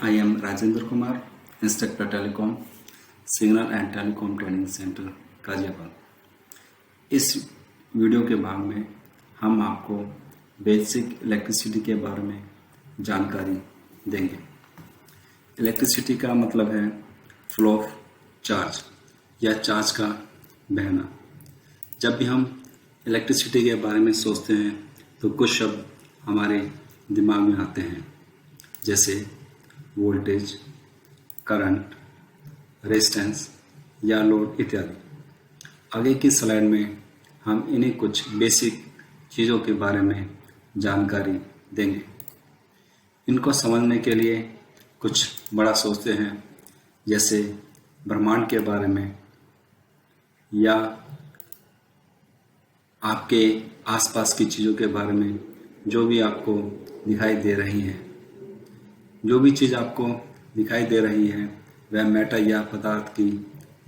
I am Rajendra Kumar, Instructor Telecom, signal and telecom training centre Ghaziabad. इस video के भाग में हम आपको बेसिक इलेक्ट्रिसिटी के बारे में जानकारी देंगे। इलेक्ट्रिसिटी का मतलब है फ्लो ऑफ चार्ज या चार्ज का बहना। जब भी हम इलेक्ट्रिसिटी के बारे में सोचते हैं तो कुछ शब्द हमारे दिमाग में आते हैं, जैसे वोल्टेज, करंट, रेजिस्टेंस या लोड इत्यादि। आगे की स्लाइड में हम इन्हीं कुछ बेसिक चीज़ों के बारे में जानकारी देंगे। इनको समझने के लिए कुछ बड़ा सोचते हैं, जैसे ब्रह्मांड के बारे में या आपके आसपास की चीज़ों के बारे में, जो भी आपको दिखाई दे रही हैं। जो भी चीज़ आपको दिखाई दे रही है वह मैटर या पदार्थ की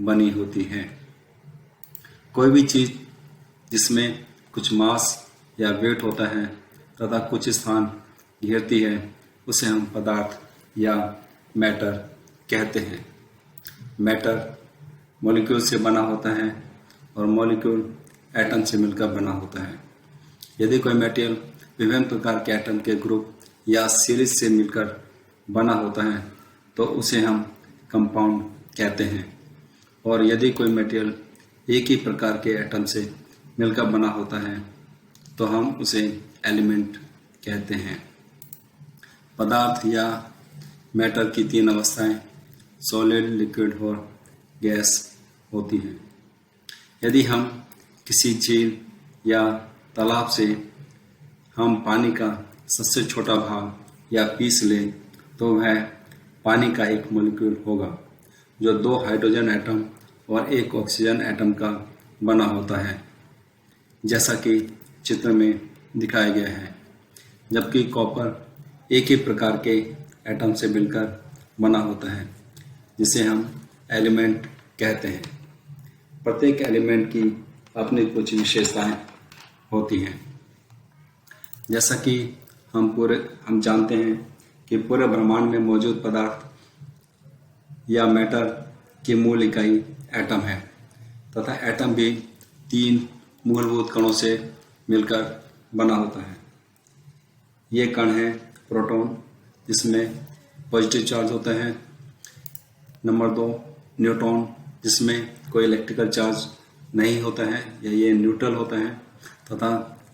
बनी होती है। कोई भी चीज़ जिसमें कुछ मास या वेट होता है तथा कुछ स्थान घेरती है उसे हम पदार्थ या मैटर कहते हैं। मैटर मॉलिक्यूल से बना होता है और मॉलिक्यूल एटम से मिलकर बना होता है। यदि कोई मटेरियल विभिन्न प्रकार के एटम के ग्रुप या सीरीज से मिलकर बना होता है तो उसे हम कंपाउंड कहते हैं, और यदि कोई मटेरियल एक ही प्रकार के एटम से मिलकर बना होता है तो हम उसे एलिमेंट कहते हैं। पदार्थ या मैटर की तीन अवस्थाएं सॉलिड, लिक्विड और गैस होती हैं। यदि हम किसी झील या तालाब से हम पानी का सबसे छोटा भाग या पीस लें तो वह पानी का एक मॉलिक्यूल होगा जो 2 हाइड्रोजन एटम और 1 ऑक्सीजन एटम का बना होता है, जैसा कि चित्र में दिखाया गया है। जबकि कॉपर एक ही प्रकार के एटम से मिलकर बना होता है, जिसे हम एलिमेंट कहते हैं। प्रत्येक एलिमेंट की अपनी कुछ विशेषताएं होती हैं। जैसा कि हम जानते हैं कि पूरे ब्रह्मांड में मौजूद पदार्थ या मैटर की मूल इकाई एटम है, तथा एटम भी 3 मूलभूत कणों से मिलकर बना होता है। ये कण हैं प्रोटॉन, जिसमें पॉजिटिव चार्ज होता है। नंबर 2 न्यूट्रॉन, जिसमें कोई इलेक्ट्रिकल चार्ज नहीं होता है या ये न्यूट्रल होता है, तथा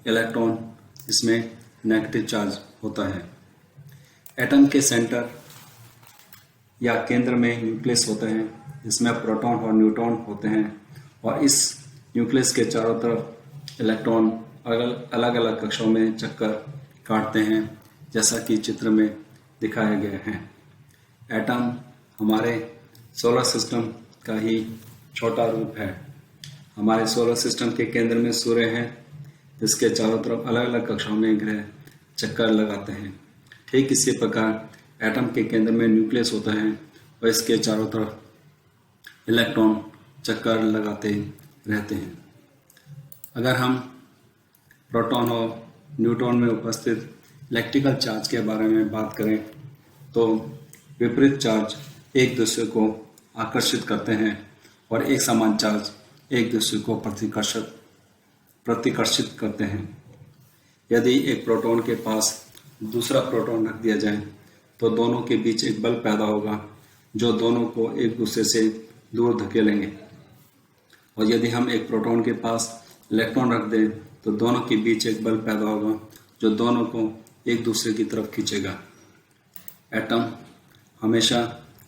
इलेक्ट्रॉन, जिसमें नेगेटिव चार्ज होता है। एटम के सेंटर या केंद्र में न्यूक्लियस होता है, जिसमें प्रोटॉन और न्यूट्रॉन होते हैं, और इस न्यूक्लियस के चारों तरफ इलेक्ट्रॉन अलग अलग कक्षों में चक्कर काटते हैं, जैसा कि चित्र में दिखाया गया है। एटम हमारे सोलर सिस्टम का ही छोटा रूप है। हमारे सोलर सिस्टम के केंद्र में सूर्य है, जिसके चारों तरफ अलग अलग कक्षों में ग्रह चक्कर लगाते हैं। ठीक इसी प्रकार एटम के केंद्र में न्यूक्लियस होता है और इसके चारों तरफ इलेक्ट्रॉन चक्कर लगाते रहते हैं। अगर हम प्रोटॉन और न्यूट्रॉन में उपस्थित इलेक्ट्रिकल चार्ज के बारे में बात करें तो विपरीत चार्ज एक दूसरे को आकर्षित करते हैं और एक समान चार्ज एक दूसरे को प्रतिकर्षित करते हैं। यदि एक प्रोटॉन के पास दूसरा प्रोटॉन रख दिया जाए तो दोनों के बीच एक बल पैदा होगा जो दोनों को एक दूसरे से दूर धकेलेंगे, और यदि हम एक प्रोटॉन के पास इलेक्ट्रॉन रख दें तो दोनों के बीच एक बल पैदा होगा जो दोनों को एक दूसरे की तरफ खींचेगा। एटम हमेशा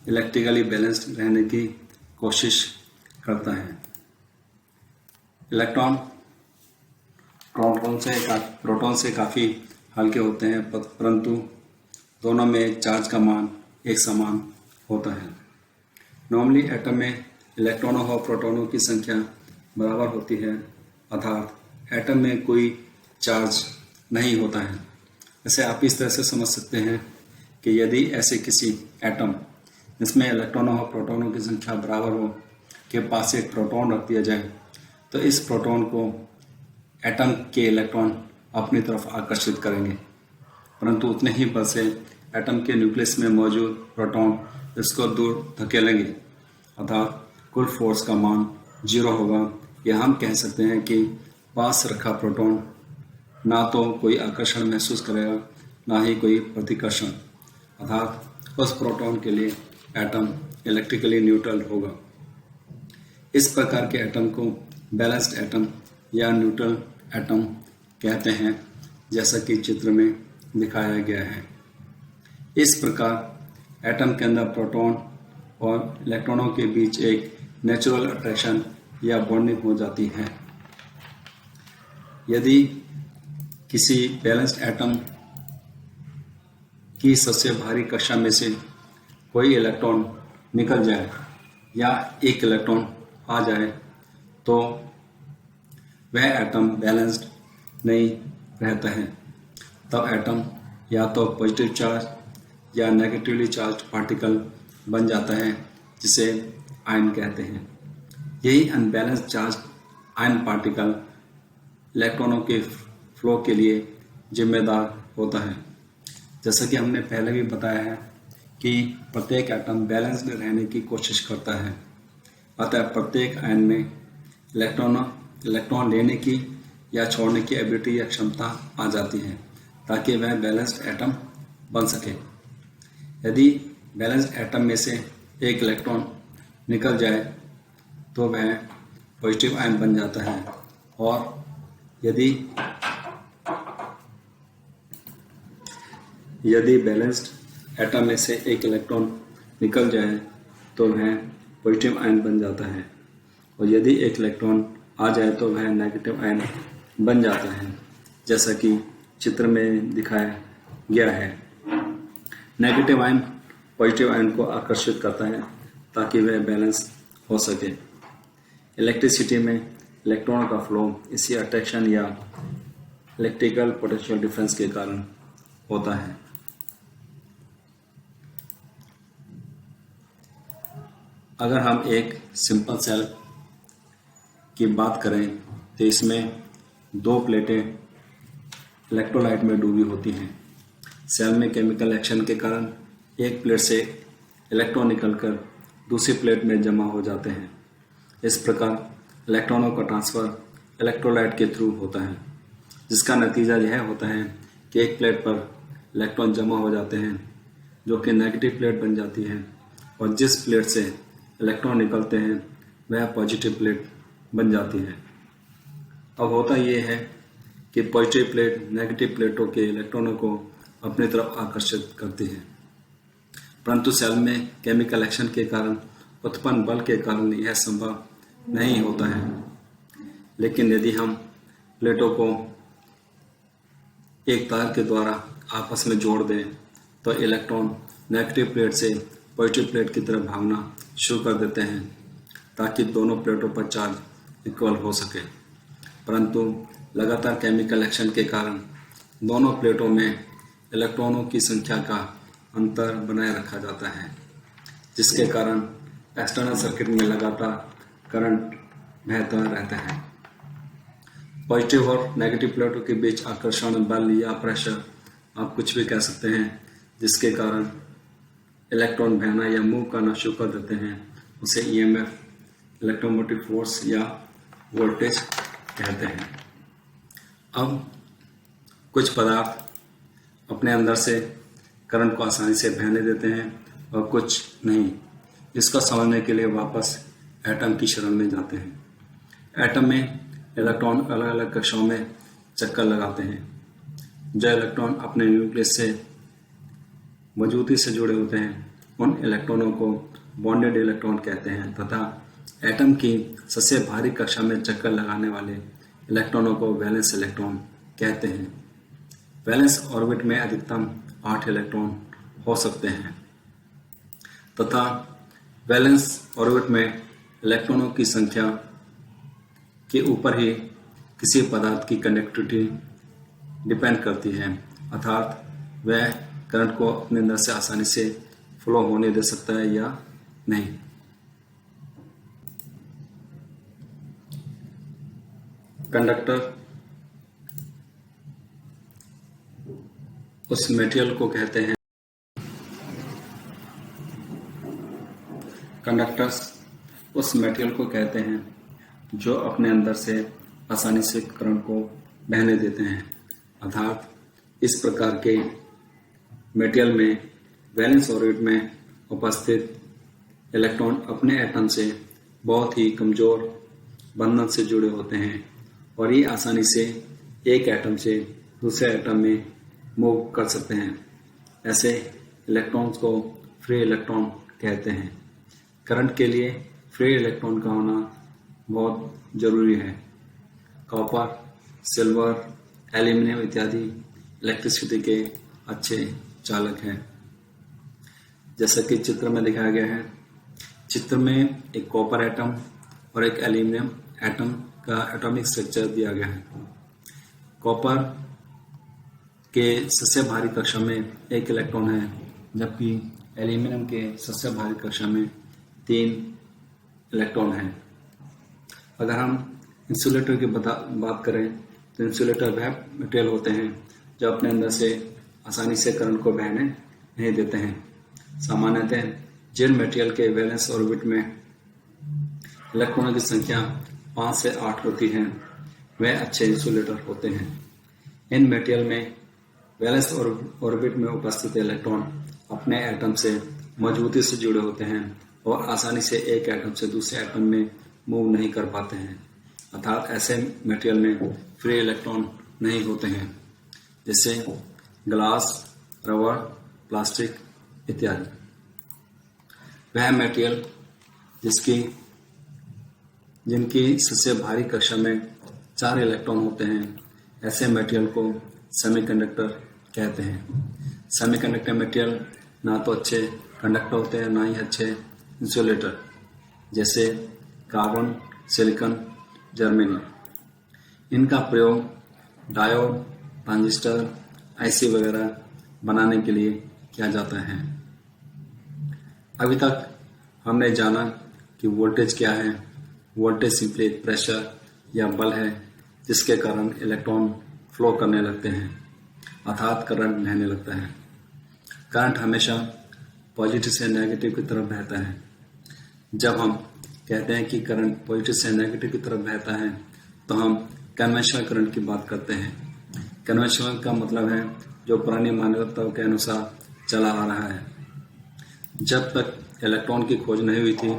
इलेक्ट्रिकली बैलेंस्ड रहने की कोशिश करता है। इलेक्ट्रॉन प्रोटॉन से काफ़ी हल्के होते हैं, परंतु दोनों में चार्ज का मान एक समान होता है। नॉर्मली एटम में इलेक्ट्रॉनों और प्रोटॉनों की संख्या बराबर होती है, अर्थात एटम में कोई चार्ज नहीं होता है। इसे आप इस तरह से समझ सकते हैं कि यदि ऐसे किसी एटम जिसमें इलेक्ट्रॉनों और प्रोटॉनों की संख्या बराबर हो के पास एक प्रोटॉन रख दिया जाए तो इस प्रोटॉन को एटम के इलेक्ट्रॉन अपनी तरफ आकर्षित करेंगे, परंतु उतने ही बल से एटम के न्यूक्लियस में मौजूद प्रोटॉन इसको दूर धकेलेंगे, अर्थात कुल फोर्स का मान 0 होगा, या हम कह सकते हैं कि पास रखा प्रोटॉन ना तो कोई आकर्षण महसूस करेगा ना ही कोई प्रतिकर्षण, अर्थात उस प्रोटॉन के लिए एटम इलेक्ट्रिकली न्यूट्रल होगा। इस प्रकार के एटम को बैलेंस्ड एटम या न्यूट्रल एटम कहते हैं, जैसा कि चित्र में दिखाया गया है। इस प्रकार एटम के अंदर प्रोटॉन और इलेक्ट्रॉनों के बीच एक नेचुरल अट्रैक्शन या बॉन्डिंग हो जाती है। यदि किसी बैलेंस्ड एटम की सबसे भारी कक्षा में से कोई इलेक्ट्रॉन निकल जाए या एक इलेक्ट्रॉन आ जाए तो वह एटम बैलेंस्ड नहीं रहता है। तब एटम या तो पॉजिटिव चार्ज या नेगेटिवली चार्ज पार्टिकल बन जाता है, जिसे आयन कहते हैं। यही अनबैलेंस्ड चार्ज आयन पार्टिकल इलेक्ट्रॉनों के फ्लो के लिए जिम्मेदार होता है। जैसा कि हमने पहले भी बताया है कि प्रत्येक एटम बैलेंस्ड रहने की कोशिश करता है, अतः प्रत्येक आयन में इलेक्ट्रॉन लेने की या छोड़ने की एबिलिटी या क्षमता आ जाती है, ताकि वह बैलेंस्ड एटम बन सके। यदि बैलेंस्ड एटम में से एक इलेक्ट्रॉन निकल जाए तो वह पॉजिटिव आयन बन जाता है, और यदि बैलेंस्ड एटम में से एक इलेक्ट्रॉन निकल जाए तो वह पॉजिटिव आयन बन जाता है, और यदि एक इलेक्ट्रॉन आ जाए तो वह नेगेटिव आयन बन जाता है, जैसा कि चित्र में दिखाया गया है। नेगेटिव आयन पॉजिटिव आयन को आकर्षित करता है ताकि वह बैलेंस हो सके। इलेक्ट्रिसिटी में इलेक्ट्रॉनों का फ्लो इसी अट्रैक्शन या इलेक्ट्रिकल पोटेंशियल डिफरेंस के कारण होता है। अगर हम एक सिंपल सेल की बात करें तो इसमें दो प्लेटें इलेक्ट्रोलाइट में डूबी होती हैं। सेल में केमिकल एक्शन के कारण एक प्लेट से इलेक्ट्रॉन निकलकर दूसरी प्लेट में जमा हो जाते हैं। इस प्रकार इलेक्ट्रॉनों का ट्रांसफर इलेक्ट्रोलाइट के थ्रू होता है, जिसका नतीजा यह होता है कि एक प्लेट पर इलेक्ट्रॉन जमा हो जाते हैं जो कि नेगेटिव प्लेट बन जाती है, और जिस प्लेट से इलेक्ट्रॉन निकलते हैं वह पॉजिटिव प्लेट बन जाती है। अब होता यह है कि पॉजिटिव प्लेट नेगेटिव प्लेटों के इलेक्ट्रॉनों को अपनी तरफ आकर्षित करती है, परंतु सेल में केमिकल एक्शन के कारण उत्पन्न बल के कारण यह संभव नहीं होता है। लेकिन यदि हम प्लेटों को एक तार के द्वारा आपस में जोड़ दें तो इलेक्ट्रॉन नेगेटिव प्लेट से पॉजिटिव प्लेट की तरफ भागना शुरू कर देते हैं, ताकि दोनों प्लेटों पर चार्ज इक्वल हो सके। परंतु लगातार केमिकल एक्शन के कारण दोनों प्लेटों में इलेक्ट्रॉनों की संख्या का अंतर बनाए रखा जाता है, जिसके कारण एक्सटर्नल सर्किट में लगातार करंट बहता रहता है। पॉजिटिव और नेगेटिव प्लेटों के बीच आकर्षण बल या प्रेशर, आप कुछ भी कह सकते हैं, जिसके कारण इलेक्ट्रॉन बहना या मूव करना शुरू कर देते हैं, उसे ईएमएफ, इलेक्ट्रोमोटिव फोर्स या वोल्टेज कहते हैं। अब कुछ पदार्थ अपने अंदर से करंट को आसानी से बहने देते हैं और कुछ नहीं। इसको समझने के लिए वापस एटम की शरण में जाते हैं। एटम में इलेक्ट्रॉन अलग अलग कक्षाओं में चक्कर लगाते हैं। जो इलेक्ट्रॉन अपने न्यूक्लियस से मजबूती से जुड़े होते हैं उन इलेक्ट्रॉनों को बॉन्डेड इलेक्ट्रॉन कहते हैं, तथा एटम की सबसे भारी कक्षा में चक्कर लगाने वाले इलेक्ट्रॉनों को वैलेंस इलेक्ट्रॉन कहते हैं। वैलेंस ऑर्बिट में अधिकतम 8 इलेक्ट्रॉन हो सकते हैं, तथा वैलेंस ऑर्बिट में इलेक्ट्रॉनों की संख्या के ऊपर ही किसी पदार्थ की कंडक्टिविटी डिपेंड करती है, अर्थात वह करंट को अपने अंदर से आसानी से फ्लो होने दे सकता है या नहीं। कंडक्टर उस मटेरियल को कहते हैं कंडक्टर्स उस मटेरियल को कहते हैं जो अपने अंदर से आसानी से करंट को बहने देते हैं। अर्थात इस प्रकार के मटेरियल में वैलेंस ऑर्बिट में उपस्थित इलेक्ट्रॉन अपने एटम से बहुत ही कमजोर बंधन से जुड़े होते हैं और ये आसानी से एक एटम से दूसरे एटम में मूव कर सकते हैं। ऐसे इलेक्ट्रॉन्स को फ्री इलेक्ट्रॉन कहते हैं। करंट के लिए फ्री इलेक्ट्रॉन का होना बहुत जरूरी है। कॉपर, सिल्वर, एल्यूमिनियम इत्यादि इलेक्ट्रिसिटी के अच्छे चालक हैं। जैसा कि चित्र में दिखाया गया है, चित्र में एक कॉपर एटम और एक एल्यूमिनियम एटम का एटॉमिक स्ट्रक्चर दिया गया है। कॉपर के सबसे भारी कक्षा में एक इलेक्ट्रॉन है, जबकि एल्यूमिनियम के सबसे भारी कक्षा में 3 इलेक्ट्रॉन हैं। अगर हम इंसुलेटर की बात करें तो इंसुलेटर वह मटेरियल होते हैं जो अपने अंदर से आसानी से करंट को बहने नहीं देते हैं। सामान्यतः जिन मटेरियल के वैलेंस ऑर्बिट में इलेक्ट्रॉनों की संख्या 5 से 8 होती है वह अच्छे इंसुलेटर होते हैं। इन मटेरियल में वैलेंस ऑर्बिट में उपस्थित इलेक्ट्रॉन अपने एटम से मजबूती से जुड़े होते हैं और आसानी से एक एटम से दूसरे एटम में मूव नहीं कर पाते हैं। अर्थात ऐसे मटेरियल में फ्री इलेक्ट्रॉन नहीं होते हैं, जैसे ग्लास, रबर, प्लास्टिक इत्यादि। वह मटेरियल जिनकी सबसे भारी कक्षा में 4 इलेक्ट्रॉन होते हैं, ऐसे मटेरियल को सेमीकंडक्टर कहते हैं। सेमीकंडक्टर मटेरियल ना तो अच्छे कंडक्टर होते हैं, ना ही अच्छे इंसुलेटर, जैसे कार्बन, सिलिकॉन, जर्मेनियम। इनका प्रयोग डायोड, ट्रांजिस्टर, आईसी वगैरह बनाने के लिए किया जाता है। अभी तक हमने जाना कि वोल्टेज क्या है। वोल्टेज सिंपली एक प्रेशर या बल है जिसके कारण इलेक्ट्रॉन फ्लो करने लगते हैं, अर्थात करंट बहने लगता है। करंट हमेशा पॉजिटिव से नेगेटिव की तरफ बहता है। जब हम कहते हैं कि करंट पॉजिटिव से नेगेटिव की तरफ बहता है तो हम कन्वेंशनल करंट की बात करते हैं। कन्वेंशनल का मतलब है जो पुरानी मान्यताओं के अनुसार चला आ रहा है। जब तक इलेक्ट्रॉन की खोज नहीं हुई थी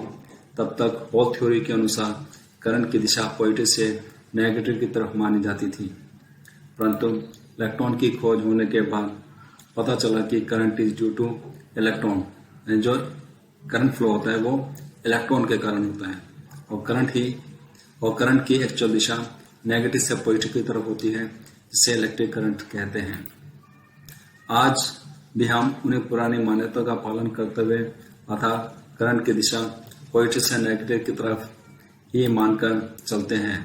तब तक हॉल थ्योरी के अनुसार करंट की दिशा पॉजिटिव से नेगेटिव की तरफ मानी जाती थी, परंतु इलेक्ट्रॉन की खोज होने के बाद पता चला कि current is due two electron. जो करंट फ्लो होता है वो इलेक्ट्रॉन के कारण होता है और करंट की एक्चुअल दिशा नेगेटिव से पॉजिटिव की तरफ होती है, जिसे इलेक्ट्रिक करंट कहते हैं। आज भी हम उन्हें पुरानी मान्यताओं का पालन करते हुए अर्थात करंट की दिशा पॉजिटिव से नेगेटिव की तरफ ही मानकर चलते हैं।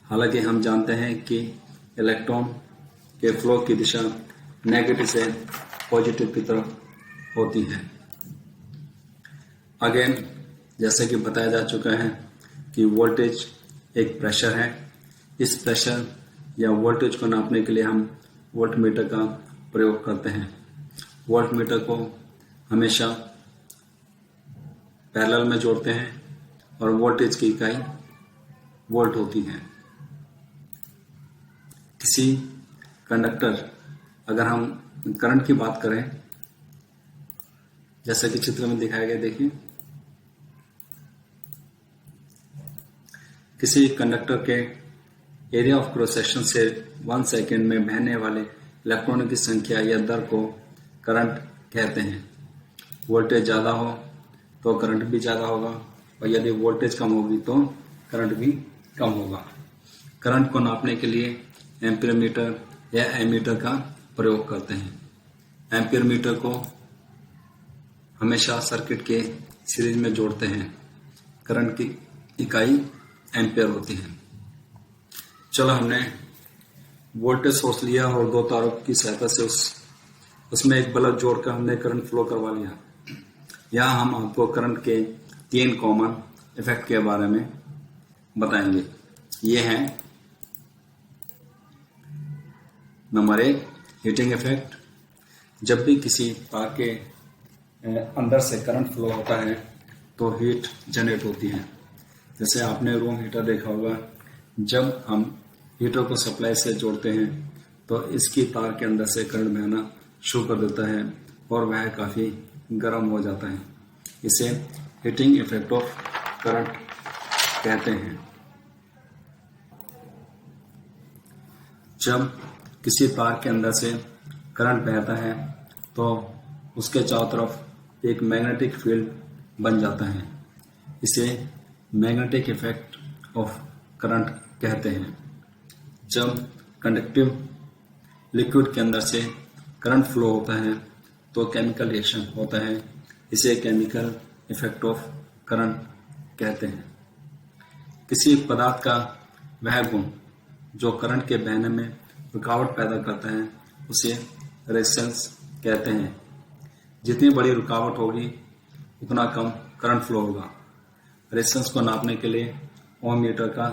हालांकि हम जानते हैं कि इलेक्ट्रॉन के फ्लो की दिशा नेगेटिव से पॉजिटिव की तरफ होती है। अगेन, जैसे कि बताया जा चुका है कि वोल्टेज एक प्रेशर है। इस प्रेशर या वोल्टेज को नापने के लिए हम वोल्टमीटर का प्रयोग करते हैं। वोल्टमीटर को हमेशा पैरेलल में जोड़ते हैं और वोल्टेज की इकाई वोल्ट होती है। किसी कंडक्टर, अगर हम करंट की बात करें, जैसा कि चित्र में दिखाया गया, देखिए किसी कंडक्टर के एरिया ऑफ क्रॉस सेक्शन से 1 सेकेंड में बहने वाले इलेक्ट्रॉनों की संख्या या दर को करंट कहते हैं। वोल्टेज ज्यादा हो तो करंट भी ज्यादा होगा और यदि वोल्टेज कम होगी तो करंट भी कम होगा। करंट को नापने के लिए एम्पीयर मीटर या एमीटर का प्रयोग करते हैं। एम्पीयर मीटर को हमेशा सर्किट के सीरीज में जोड़ते हैं। करंट की इकाई एम्पीयर होती है। चलो, हमने वोल्टेज सोर्स लिया और 2 तारों की सहायता से उसमें एक बल्ब जोड़कर हमने करंट फ्लो करवा लिया। यहाँ हम आपको करंट के 3 कॉमन इफेक्ट के बारे में बताएंगे। ये हैं नंबर 1, हीटिंग इफेक्ट। जब भी किसी तार के अंदर से करंट फ्लो होता है तो हीट जनरेट होती है। जैसे आपने रूम हीटर देखा होगा, जब हम हीटर को सप्लाई से जोड़ते हैं तो इसकी तार के अंदर से करंट बहना शुरू कर देता है और वह काफ़ी गर्म हो जाता है। इसे हीटिंग इफेक्ट ऑफ करंट कहते हैं। जब किसी तार के अंदर से करंट बहता है तो उसके चारों तरफ एक मैग्नेटिक फील्ड बन जाता है। इसे मैग्नेटिक इफेक्ट ऑफ करंट कहते हैं। जब कंडक्टिव लिक्विड के अंदर से करंट फ्लो होता है तो केमिकल रिएक्शन होता है। इसे केमिकल इफेक्ट ऑफ करंट कहते हैं। किसी पदार्थ का वह गुण जो करंट के बहने में रुकावट पैदा करता है उसे रेजिस्टेंस कहते हैं। जितनी बड़ी रुकावट होगी उतना कम करंट फ्लो होगा। रेजिस्टेंस को नापने के लिए ओम मीटर का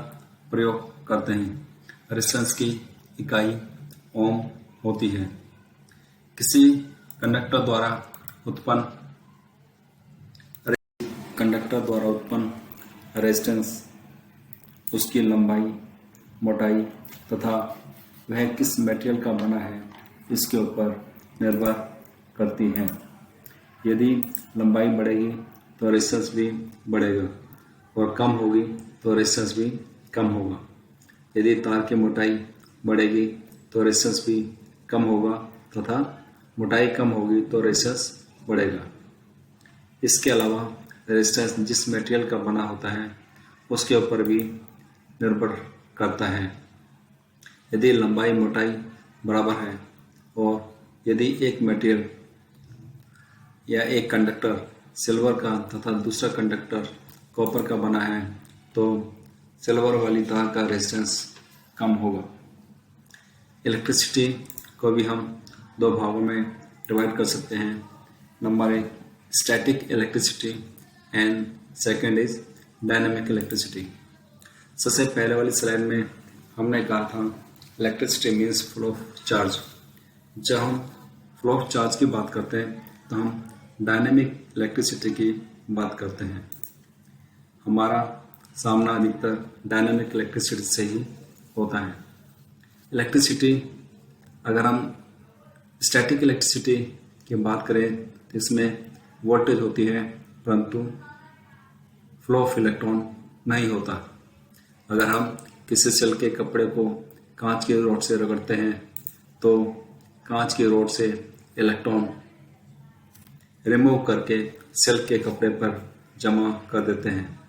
प्रयोग करते हैं। रेजिस्टेंस की इकाई ओम होती है। किसी कंडक्टर द्वारा उत्पन्न रेजिस्टेंस उसकी लंबाई, मोटाई तथा वह किस मटेरियल का बना है इसके ऊपर निर्भर करती है। यदि लंबाई बढ़ेगी तो रेजिस्टेंस भी बढ़ेगा और कम होगी तो रेजिस्टेंस भी कम होगा। यदि तार की मोटाई बढ़ेगी तो रेजिस्टेंस भी कम होगा तथा मोटाई कम होगी तो रेजिस्टेंस बढ़ेगा। इसके अलावा रेजिस्टेंस जिस मटेरियल का बना होता है उसके ऊपर भी निर्भर करता है। यदि लंबाई मोटाई बराबर है और यदि एक मटेरियल या एक कंडक्टर सिल्वर का तथा दूसरा कंडक्टर कॉपर का बना है तो सिल्वर वाली तार का रेजिस्टेंस कम होगा। इलेक्ट्रिसिटी को भी हम दो भागों में डिवाइड कर सकते हैं। Number 1 static electricity and second is dynamic electricity. सबसे पहले वाली स्लाइड में हमने कहा था electricity means flow of charge. जब हम फ्लो ऑफ चार्ज की बात करते हैं तो हम डायनेमिक इलेक्ट्रिसिटी की बात करते हैं। हमारा सामना अधिकतर डायनेमिक इलेक्ट्रिसिटी से ही होता है। इलेक्ट्रिसिटी अगर हम स्टैटिक इलेक्ट्रिसिटी की बात करें तो इसमें वोल्टेज होती है परंतु फ्लो ऑफ इलेक्ट्रॉन नहीं होता। अगर हम किसी सेल के कपड़े को कांच की रोड से रगड़ते हैं तो कांच की रोड से इलेक्ट्रॉन रिमूव करके सेल के कपड़े पर जमा कर देते हैं,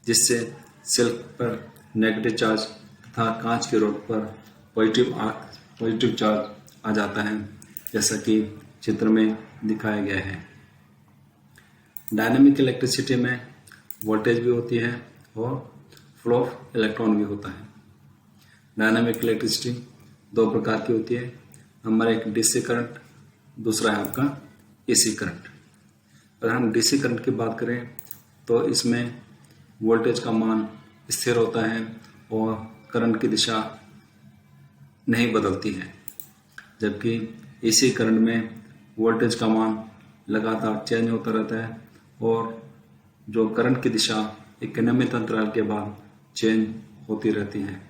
जिससे सेल पर नेगेटिव चार्ज तथा कांच की रोड पर पॉजिटिव चार्ज आ जाता है, जैसा कि चित्र में दिखाया गया है। डायनेमिक इलेक्ट्रिसिटी में वोल्टेज भी होती है और फ्लो ऑफ इलेक्ट्रॉन भी होता है। डायनेमिक इलेक्ट्रिसिटी दो प्रकार की होती है। नंबर 1 डीसी करंट, दूसरा है आपका एसी करंट। अगर हम डीसी करंट की बात करें तो इसमें वोल्टेज का मान स्थिर होता है और करंट की दिशा नहीं बदलती है, जबकि एसी करंट में वोल्टेज का मान लगातार चेंज होता रहता है और जो करंट की दिशा एक नियमित अंतराल के बाद चेंज होती रहती है।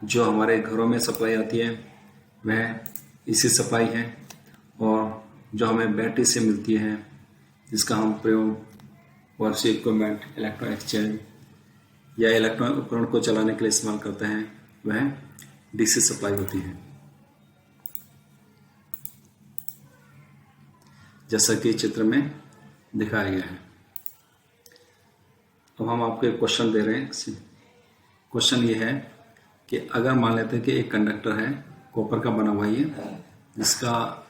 जो हमारे घरों में सप्लाई आती है वह एसी सप्लाई है और जो हमें बैटरी से मिलती है जिसका हम प्रयोग वर्कशी इक्विपमेंट, इलेक्ट्रॉन एक्सचेंज या इलेक्ट्रॉनिक उपकरण को चलाने के लिए इस्तेमाल करते हैं वह डीसी सप्लाई होती है। जैसा कि चित्र में दिखाया गया है। तो हम आपको एक क्वेश्चन दे रहे हैं। क्वेश्चन ये है कि अगर मान लेते हैं कि एक कंडक्टर है, कॉपर का बना हुआ है, जिसका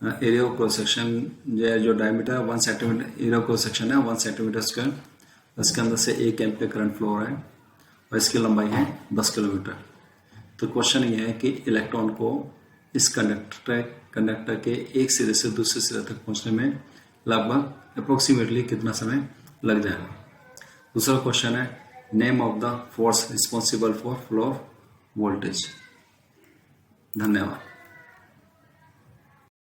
एरिया ऑफ क्रॉस सेक्शन जो diameter 1 centimetre, area of cross section है 1 सेंटीमीटर स्क्वायर, इसके अंदर से 1 एम्पीयर करंट फ्लो हो रहा है और इसकी लंबाई है 10 किलोमीटर। तो क्वेश्चन ये है कि इलेक्ट्रॉन को इस कंडक्टर के एक सिरे से दूसरे सिरे तक पहुंचने में लगभग अप्रोक्सीमेटली कितना समय लग जाएगा। दूसरा क्वेश्चन है name of the force responsible for flow of voltage. धन्यवाद।